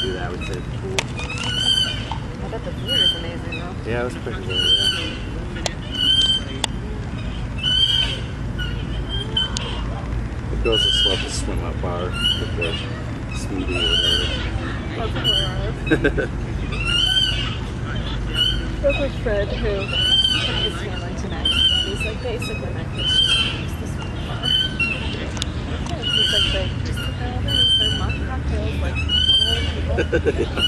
do that, I would say. I bet the view is amazing though. Yeah, it was pretty good, yeah. The girls just love to swim up bar with their smoothie or whatever. Spoke with Fred, who took his family tonight. He's like, basically, my kids just use this one bar. He's like, they just sit there all day with their mock cocktails, like, one of the people.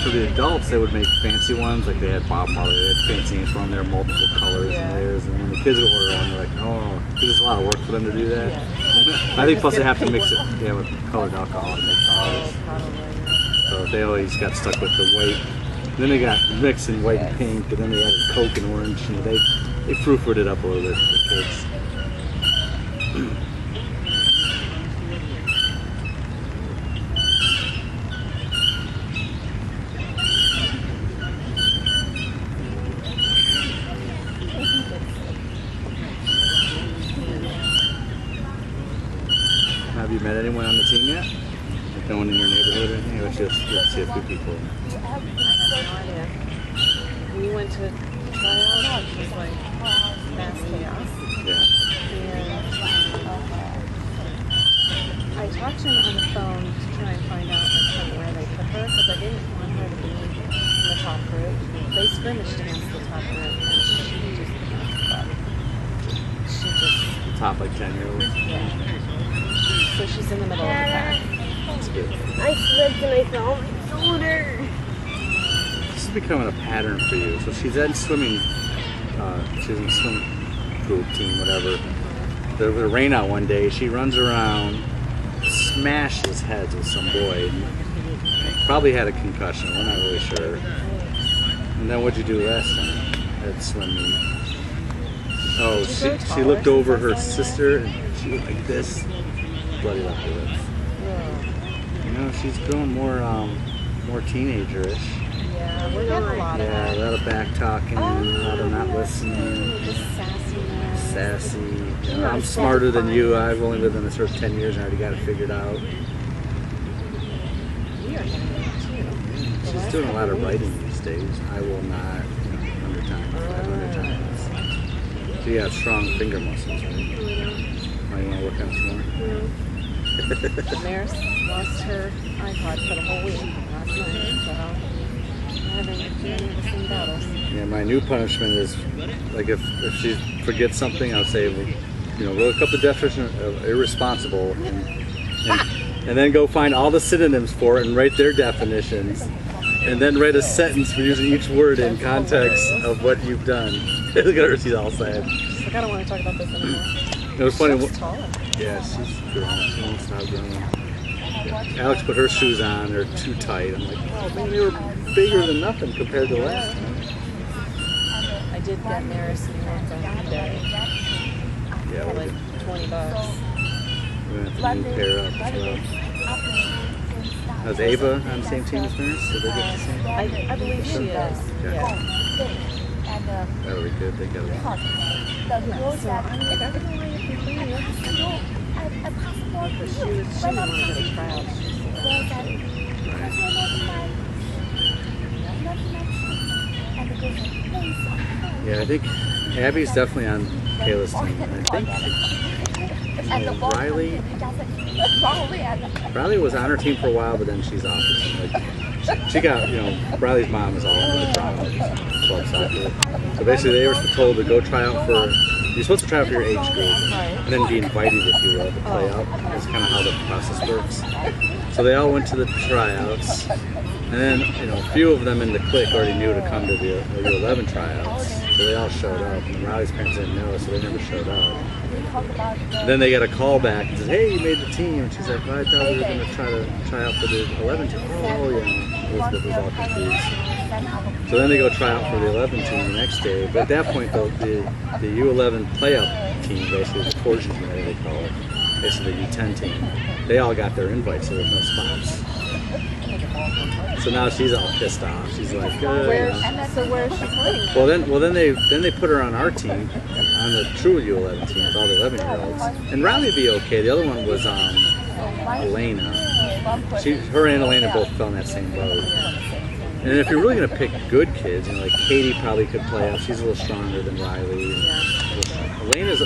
For the adults, they would make fancy ones, like they had Bob Marley, they had fancy names for them, there were multiple colors and layers, and when the kids would order one, they're like, oh, because it's a lot of work for them to do that. Yeah. I think plus they have to mix it with colored alcohol and make colors. So they always got stuck with the white. Then they got mixed in white and pink, and then they added Coke and orange, and they proofed it up a little bit for the kids. Have you met anyone on the team yet? Like no one in your neighborhood or anything? Let's see a few people. I have no idea. We went to try out, it was like mass chaos. Yeah. And I talked to him on the phone to try and find out like, kind of where they put her, because I didn't want her to be in the top group. They scrimmaged against the top group, and she just Top like 10-year-olds? Yeah. So she's in the middle of the pack. That's good. I slipped and I fell on my shoulder. This is becoming a pattern for you. So she's in swimming, she's in swim group team, whatever. There was a rain out one day. She runs around, smashes heads with some boy. Probably had a concussion. We're not really sure. And then what'd you do last time at swim meet? Oh, she looked over her sister and she was like this. Bloody left her lips. You know, she's growing more teenager-ish. Yeah, we're getting a lot of that. Yeah, a lot of back talking, a lot of not listening. Just sassiness. Sassy. You know, I'm smarter than you. I've only lived on this earth 10 years and I already got it figured out. We are getting that too. She's doing a lot of writing these days. I will not, 100 times, 500 times. She got strong finger muscles, right? No. Why you want to work on some more? No. Maris lost her iPod for the whole week last night, so I haven't done any of the same battles. Yeah, my new punishment is, like if she forgets something, I'll say, look up the definition of irresponsible and then go find all the synonyms for it and write their definitions. And then write a sentence for using each word in context of what you've done. Look at her, she's all sad. She's like, I don't want to talk about this anymore. It was funny. She's taller. Yeah, she's growing. She won't stop growing. Yeah. Alex put her shoes on. They're too tight. I'm like, oh, man, they were bigger than nothing compared to last time. I did get Maris New York on eBay. Yeah, For like $20. We're going to have to new pair up as well. Was Ava on the same team as Maris? Did they get the same? I believe she is. Yeah. Yeah. That would be good. They got it. So I'm like, I don't know why you're complaining. But she wanted to get a tryout. Yeah, I think Abby's definitely on Kayla's team. I think Riley was on her team for a while, but then she's off. She got, Riley's mom is all over the trial, club soccer. So basically they were told to go try out for, you're supposed to try out for your age group, and then be invited, if you will, to play out. That's kind of how the process works. So they all went to the tryouts, and then, a few of them in the clique already knew to come to the U11 tryouts. So they all showed up, and Riley's parents didn't know, so they never showed up. And then they got a call back and says, hey, you made the team. And she's like, well, I thought we were going to try out for the 11 team. Oh, yeah. Elizabeth was all confused. So then they go try out for the 11 team the next day. But at that point, though, the U11 playoff team, basically the torsion team, they call it, basically the U10 team, they all got their invites, so there's no spots. So now she's all pissed off. She's like, So where's she playing? Well, then they put her on our team. on the true U11 team with all the 11-year-olds. And Riley would be okay. The other one was Elena. Her and Elena both fell in that same boat. And if you're really going to pick good kids, like Katie probably could play out. She's a little stronger than Riley. And Elena's,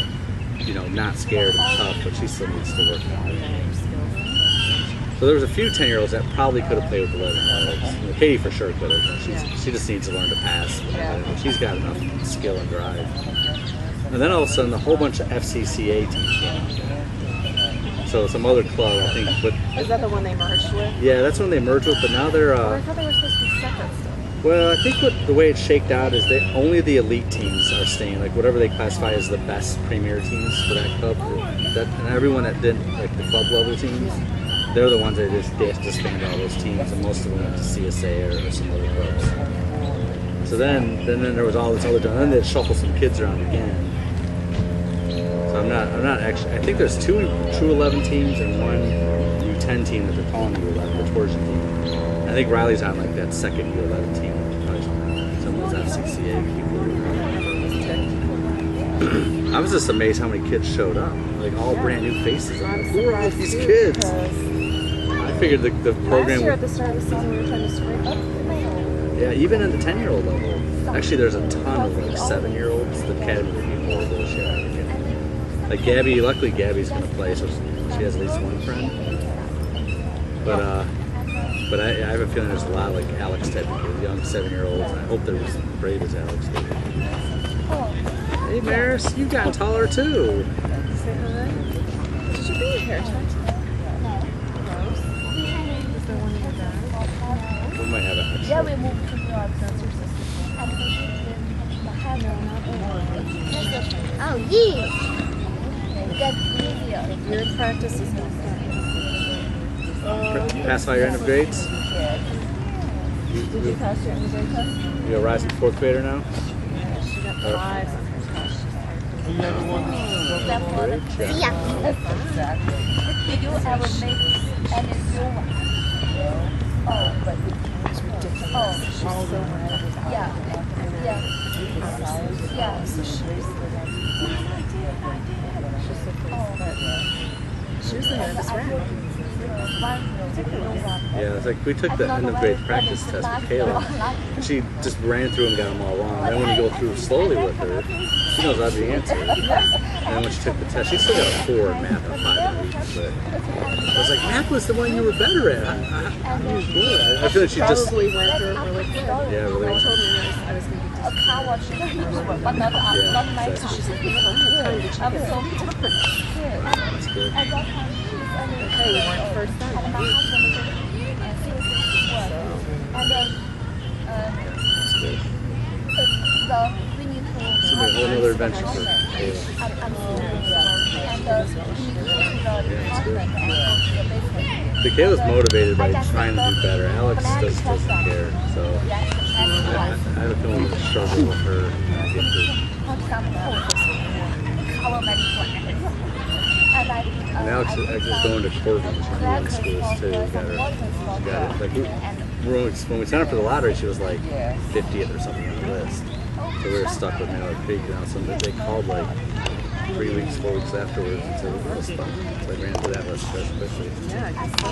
not scared and tough, but she still needs to work on it. So there was a few 10-year-olds that probably could have played with 11-year-olds. Katie for sure could have. She just needs to learn to pass. She's got enough skill and drive. And then all of a sudden, a whole bunch of FCCA teams came. So some other club, I think. Is that the one they merged with? Yeah, that's when they merged with. But now they're. I thought they were supposed to be separate still. Well, I think the way it's shaked out is that only the elite teams are staying, like whatever they classify as the best premier teams for that club. And everyone that didn't, like the club level teams, they're the ones that just disbanded all those teams, and most of them went to CSA or some other clubs. So then there was all this other, and then they shuffle some kids around again. So I'm not actually. I think there's 2 true 11 teams and 1 U10 team that they're calling U11, the torsion team. I think Riley's on like that second U11 team. Some of those FCCA people. I was just amazed how many kids showed up, like all brand new faces. I'm like, who are all these kids? I figured the program. Last year at the start of the season, we were trying to scrape up. Yeah, even at the 10-year-old level. Actually, there's a ton of like 7-year-olds. The academy would be horrible this year. Like Gabby, luckily Gabby's gonna play, so she has at least one friend. But I have a feeling there's a lot of like Alex type of kids, young 7-year-olds. And I hope they're as brave as Alex did. Hey Maris, you've gotten taller too. Say hi. Did you bring your hair tied? Gross. Is there one in your bag? We might have an extra. Yeah, we moved to New York. That's your sister. Oh, yeah. That's easier. Your practice is not Pass all your end of grades? Did you pass your end-of-grade test? You're a rising 4th grader now? Yeah, she got 5s on her test. Great job. Yeah. Did you ever make any new one? It's ridiculous. Oh. She's so mad. Yeah. Yeah. Yeah. So she's so she was the nervous wreck. Yeah, it's like we took the end of grade practice test with Kayla, and she just ran through and got them all wrong. Then when you go through slowly with her, she knows every answer. And then when she took the test, she still got a 4 in math and a 5 in reading. But I was like, math was the one you were better at. I feel like she just. Probably went through it really quick. Yeah, really. I told her I was going to A car wash, but not Yeah, my car. She's like, you know, how many times did you I'm get? so different. That's good. At that time, Hey, you weren't first and time. my husband is and then That's good. we need to It's gonna be a whole other adventure for Kayla. I'm and we need to go to the that's good. department and go to the basement. The Kayla's motivated by trying to do better. Alex just doesn't care. So I have a feeling we'll struggle with her. And Alex is going to Corbin. She's doing schools too. Got it. Like when we signed up for the lottery, she was like 50th or something on the list. So we were stuck with Miller Creek. Now, so they called like 3 weeks, 4 weeks afterwards and said, "What's fun?" So I ran through that list quickly. Yeah, I guess so.